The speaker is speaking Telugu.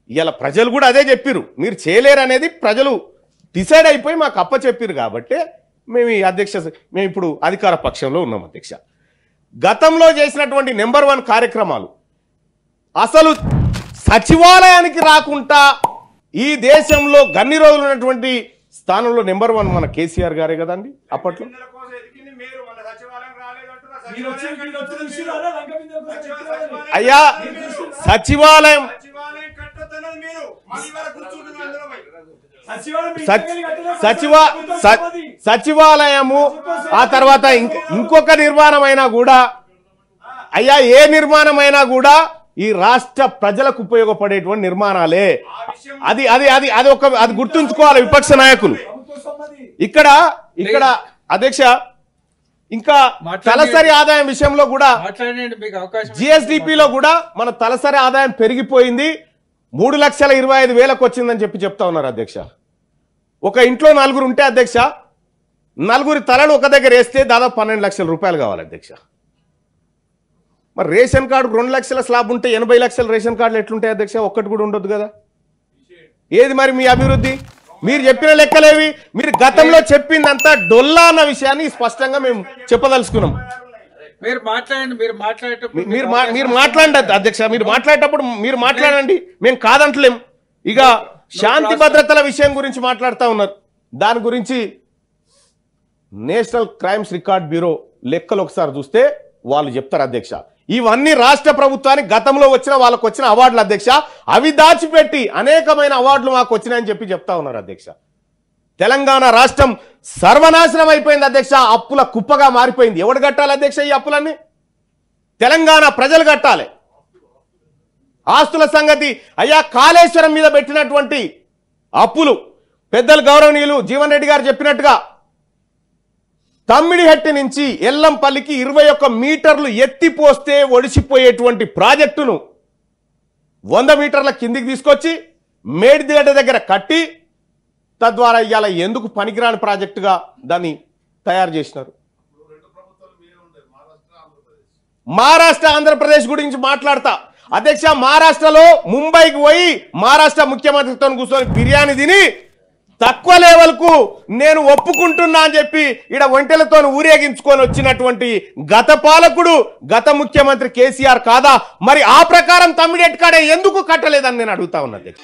ఇలా ప్రజలు కూడా అదే చెప్పిరు, మీరు చేయలేరు అనేది ప్రజలు డిసైడ్ అయిపోయి మాకు అప్ప చెప్పిరు. కాబట్టి మేము ఈ మేము ఇప్పుడు అధికార పక్షంలో ఉన్నాం అధ్యక్ష. గతంలో చేసినటువంటి నెంబర్ 1 కార్యక్రమాలు అసలు సచివాలయానికి రాకుండా ఈ దేశంలో గన్ని రోజులు ఉన్నటువంటి స్థానంలో నెంబర్ 1 మన కేసీఆర్ గారే కదండి అప్పట్లో. అయ్యా సచివాలయం సచివాలయము ఆ తర్వాత ఇంకొక నిర్మాణం అయినా కూడా అయ్యా ఏ నిర్మాణమైనా కూడా ఈ రాష్ట్ర ప్రజలకు ఉపయోగపడేటువంటి నిర్మాణాలే. అది అది అది అది ఒక అది గుర్తుంచుకోవాలి విపక్ష నాయకులు. ఇక్కడ ఇక్కడ అధ్యక్ష ఇంకా తలసరి ఆదాయం విషయంలో కూడా జిఎస్డిపిలో కూడా మన తలసరి ఆదాయం పెరిగిపోయింది, 3,25,000 వచ్చిందని చెప్తా ఉన్నారు అధ్యక్ష. ఒక ఇంట్లో 4 ఉంటే అధ్యక్ష 4 తలలు ఒక దగ్గర వేస్తే దాదాపు 12 లక్షల రూపాయలు కావాలి అధ్యక్ష. మరి రేషన్ కార్డు 2 లక్షల స్లాబ్ ఉంటే 80 లక్షల రేషన్ కార్డులు ఎట్లుంటాయి అధ్యక్ష? ఒక్కటి కూడా ఉండొద్దు కదా. ఏది మరి మీ అభివృద్ధి? మీరు చెప్పిన లెక్కలేవి? మీరు గతంలో చెప్పిందంతా డొల్లా అన్న విషయాన్ని స్పష్టంగా మేము చెప్పదలుచుకున్నాం. మీరు మాట్లాడండి అధ్యక్ష, మీరు మాట్లాడేటప్పుడు మీరు మాట్లాడండి, మేము కాదంటలేం. ఇక శాంతి భద్రతల విషయం గురించి మాట్లాడుతూ ఉన్నారు. దాని గురించి నేషనల్ క్రైమ్స్ రికార్డ్ బ్యూరో లెక్కలు ఒకసారి చూస్తే వాళ్ళు చెప్తారు అధ్యక్ష. ఇవన్నీ రాష్ట్ర ప్రభుత్వానికి గతంలో వచ్చిన వాళ్ళకు వచ్చిన అవార్డులు అధ్యక్ష. అవి దాచిపెట్టి అనేకమైన అవార్డులు మాకు వచ్చినాయని చెప్తా ఉన్నారు అధ్యక్ష. తెలంగాణ రాష్ట్రం సర్వనాశనం అయిపోయింది అధ్యక్ష, అప్పుల కుప్పగా మారిపోయింది. ఎవడు కట్టాలి అధ్యక్ష ఈ అప్పులన్నీ? తెలంగాణ ప్రజలు కట్టాలి. ఆస్తుల సంగతి అయ్యా, కాళేశ్వరం మీద పెట్టినటువంటి అప్పులు పెద్దలు గౌరవనీయులు జీవన్ రెడ్డి గారు చెప్పినట్టుగా తమ్మిడిహట్టి నుంచి ఎల్లంపల్లికి 21 మీటర్లు ఎత్తిపోస్తే ఒడిసిపోయేటువంటి ప్రాజెక్టును 100 మీటర్ల కిందికి తీసుకొచ్చి మేడిదిగడ్డ దగ్గర కట్టి తద్వారా ఇవాళ ఎందుకు పనికిరాని ప్రాజెక్టుగా దాన్ని తయారు చేసినారు. మహారాష్ట్ర ఆంధ్రప్రదేశ్ గురించి మాట్లాడతా అధ్యక్ష. మహారాష్ట్రలో ముంబైకి పోయి మహారాష్ట్ర ముఖ్యమంత్రితో కూర్చొని బిర్యానీ తిని తక్కువ లెవెల్కు నేను ఒప్పుకుంటున్నా అని చెప్పి ఈడ ఒంటెలతో ఊరేగించుకొని వచ్చినటువంటి గత పాలకుడు గత ముఖ్యమంత్రి కేసీఆర్ కాదా? మరి ఆ ప్రకారం తమ్మిడి ఎట్కాడే ఎందుకు కట్టలేదని నేను అడుగుతా ఉన్నా అధ్యక్ష.